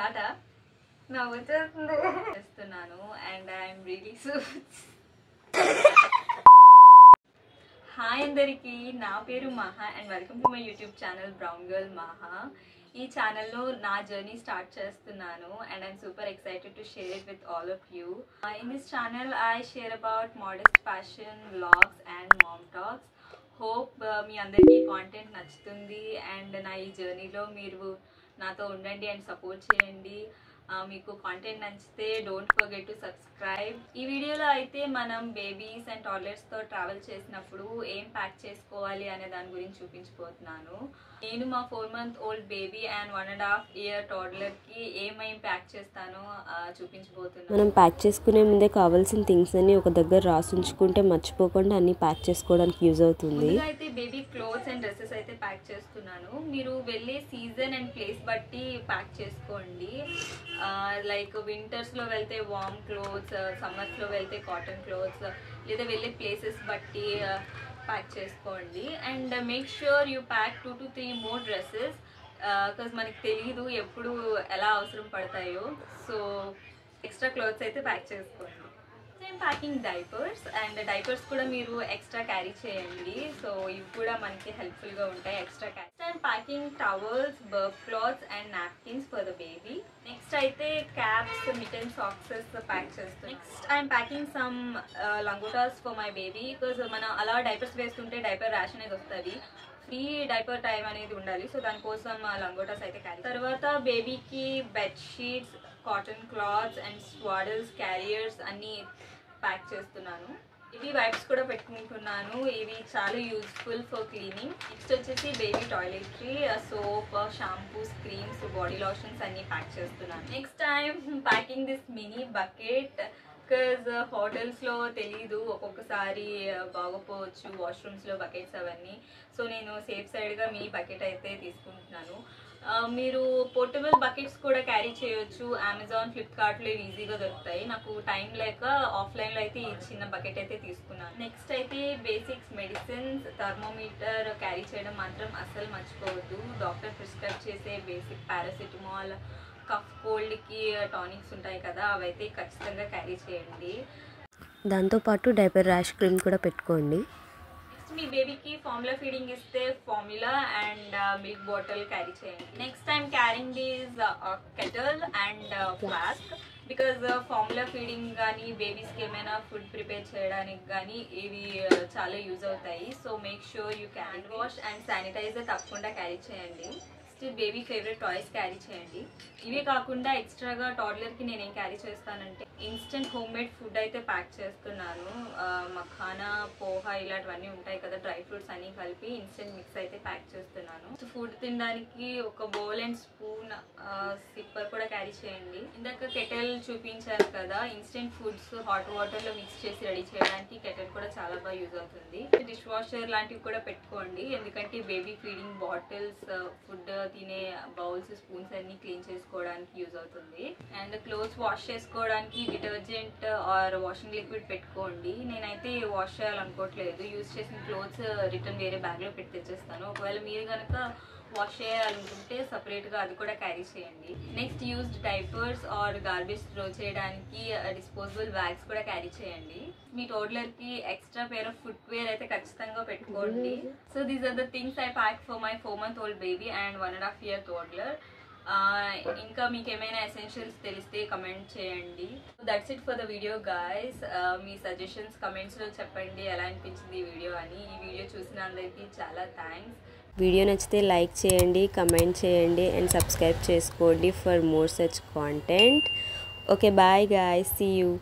టాటా నా వచ్చేస్తుంది చేస్తున్నాను and I'm really so hi అందరికీ నా పేరు Maha and welcome to my YouTube channel brown girl Maha ఈ ఛానల్లో నా జర్నీ స్టార్ట్ చేస్తున్నాను and I'm super excited to share it with all of you in this channel I share about modest fashion vlogs and mom talks hope మీ అందరికీ content నచ్చుతుంది and నా ఈ జర్నీలో మీరు నాతో ఉండండి అండ్ సపోర్ట్ చేయండి మీకు కాంటెంట్ నచ్చితే డోంట్ ఫర్గెట్ టు సబ్స్క్రైబ్ ఈ వీడియోలో అయితే మనం బేబీస్ అండ్ టాడ్లర్స్తో ట్రావెల్ చేసినప్పుడు ఏం ప్యాక్ చేసుకోవాలి అనే దాని గురించి చూపించబోతున్నాను నేను మా 4 month old baby and 1.5 year టాడ్లర్కి ఏమేం ప్యాక్ చేస్తానో చూపించబోతున్నాను. మనం ప్యాక్ చేసుకునే ముందే కావాల్సిన థింగ్స్ అన్ని ఒక దగ్గర రాసి ఉంచుకుంటే మర్చిపోకుండా అన్ని ప్యాక్ చేసుకోవడానికి యూజ్ అవుతుంది. అయితే బేబీ క్లోత్స్ అండ్ డ్రెస్సెస్ అయితే ప్యాక్ చేస్తున్నాను. మీరు వెళ్ళే సీజన్ అండ్ ప్లేస్ బట్టి ప్యాక్ చేసుకోండి. లైక్ వింటర్స్లో వెళ్తే వార్మ్ క్లోత్స్, సమ్మర్స్లో వెళ్తే కాటన్ క్లోత్స్, లేదా వెళ్ళే ప్లేసెస్ బట్టి ప్యాక్ చేసుకోండి. And make sure you pack 2 to 3 more dresses because మనకి తెలీదు ఎప్పుడు ఎలా అవసరం పడతాయో. సో ఎక్స్ట్రా క్లోత్స్ అయితే ప్యాక్ చేసుకోండి. నేను ప్యాకింగ్ డైపర్స్ అండ్ డైపర్స్ కూడా మీరు ఎక్స్ట్రా క్యారీ చేయండి. సో ఇవి కూడా మనకి హెల్ప్ఫుల్గా ఉంటాయి extra carry. And packing towels, burp cloths and napkins for the baby. Next అయితే క్యాప్స్, మిటన్, సాక్సెస్ ప్యాక్ చేస్తాను. Next I'm packing some langotas for my baby because మనం అలా డైపర్స్ వేస్తుంటే డైపర్ ర్యాష్ అనేది వస్తుంది. ఫ్రీ డైపర్ టైం అనేది ఉండాలి. So దానికోసం లంగోటాస్ అయితే క్యారీ. తర్వాత బేబీకి bedsheets, cotton cloths and swaddles, carriers అన్నీ ప్యాక్ చేస్తున్నాను. ఇవి వైప్స్ కూడా పెట్టుకుంటున్నాను. ఇవి చాలా యూజ్ఫుల్ ఫర్ క్లీనింగ్. నెక్స్ట్ వచ్చేసి baby toiletry, soap, shampoos, creams, body lotions అన్నీ ప్యాక్ చేస్తున్నాను. Next I'm packing this mini bucket because హోటల్స్లో తెలీదు, ఒక్కొక్కసారి బాగోపోవచ్చు వాష్రూమ్స్లో బకెట్స్ అవన్నీ. సో నేను సేఫ్ సైడ్గా మినీ బకెట్ అయితే తీసుకుంటున్నాను. మీరు పోర్టబుల్ బకెట్స్ కూడా క్యారీ చేయొచ్చు. అమెజాన్, ఫ్లిప్కార్ట్లో ఇవి ఈజీగా దొరుకుతాయి. నాకు టైం లేక ఆఫ్లైన్లో అయితే ఈ చిన్న బకెట్ అయితే తీసుకున్నాను. నెక్స్ట్ అయితే బేసిక్స్, మెడిసిన్స్, థర్మోమీటర్ క్యారీ చేయడం మాత్రం అస్సలు మర్చిపోవద్దు. డాక్టర్ ప్రిస్క్రైబ్ చేసే బేసిక్ పారాసిటమాల్, కఫ్ కోల్డ్కి టానిక్స్ ఉంటాయి కదా, అవైతే ఖచ్చితంగా క్యారీ చేయండి. దాంతోపాటు డైపర్ ర్యాష్ క్రీమ్ కూడా పెట్టుకోండి. మీ బేబీకి ఫార్ములా ఫీడింగ్ ఇస్తే formula and milk bottle carry చేయండి. Next time carrying these kettle and flask because formula feeding కానీ బేబీస్కి ఏమైనా ఫుడ్ ప్రిపేర్ చేయడానికి కానీ ఇవి చాలా యూజ్ అవుతాయి. So make sure you hand wash and sanitiser తప్పకుండా క్యారీ చేయండి. బేబీ ఫేవరెట్ టాయ్స్ క్యారీ చేయండి. ఇవే కాకుండా ఎక్స్ట్రాగా టాడ్లర్కి నేను ఏం క్యారీ చేస్తానంటే ఇన్స్టెంట్ హోమ్ మేడ్ ఫుడ్ అయితే ప్యాక్ చేస్తున్నాను. మఖానా, పోహా ఇలాంటివన్నీ ఉంటాయి కదా, డ్రై ఫ్రూట్స్ అన్నీ కలిపి ఇన్స్టెంట్ మిక్స్ అయితే ప్యాక్ చేస్తున్నాను. ఫుడ్ తినడానికి ఒక బౌల్ అండ్ స్పూన్, సిప్పర్ కూడా క్యారీ చేయండి. ఇందాక కెటల్ చూపించాను కదా, ఇన్స్టెంట్ ఫుడ్స్ హాట్ వాటర్లో మిక్స్ చేసి రెడీ చేయడానికి కెటల్ కూడా చాలా బాగా యూజ్ అవుతుంది. డిష్ వాషర్ లాంటివి కూడా పెట్టుకోండి, ఎందుకంటే బేబీ ఫీడింగ్ బాటిల్స్, ఫుడ్ తినే బౌల్స్, స్పూన్స్ అన్ని క్లీన్ చేసుకోవడానికి యూజ్ అవుతుంది. అండ్ క్లోత్స్ వాష్ చేసుకోవడానికి డిటర్జెంట్ ఆర్ వాషింగ్ లిక్విడ్ పెట్టుకోండి. నేనైతే వాష్ చేయాలనుకోవట్లేదు. యూజ్ చేసిన క్లోత్స్ రిటర్న్ వేరే బ్యాగ్లో పెట్టి తెచ్చేస్తాను. ఒకవేళ మీరు కనుక వాష్ చేయాలనుకుంటే సపరేట్గా అది కూడా క్యారీ చేయండి. Next used diapers or garbage throw చేయడానికి డిస్పోజబుల్ బ్యాగ్స్ కూడా క్యారీ చేయండి. మీ టోడ్లర్కి extra pair of footwear అయితే ఖచ్చితంగా పెట్టుకోండి. So these are the things I pack for my 4 month old baby and 1.5 year toddler. ఇంకా మీకు ఏమైనా ఎసెన్షియల్స్ తెలిస్తే కమెంట్ చేయండి. That's it for the video guys. మీ సజెషన్స్ కమెంట్స్లో చెప్పండి ఎలా అనిపించింది ఈ వీడియో అని. ఈ వీడియో చూసిన అందరికీ చాలా థ్యాంక్స్. వీడియో నచ్చితే లైక్ చేయండి, కమెంట్ చేయండి అండ్ సబ్స్క్రైబ్ చేసుకోండి for more such content. Okay, bye guys, see you.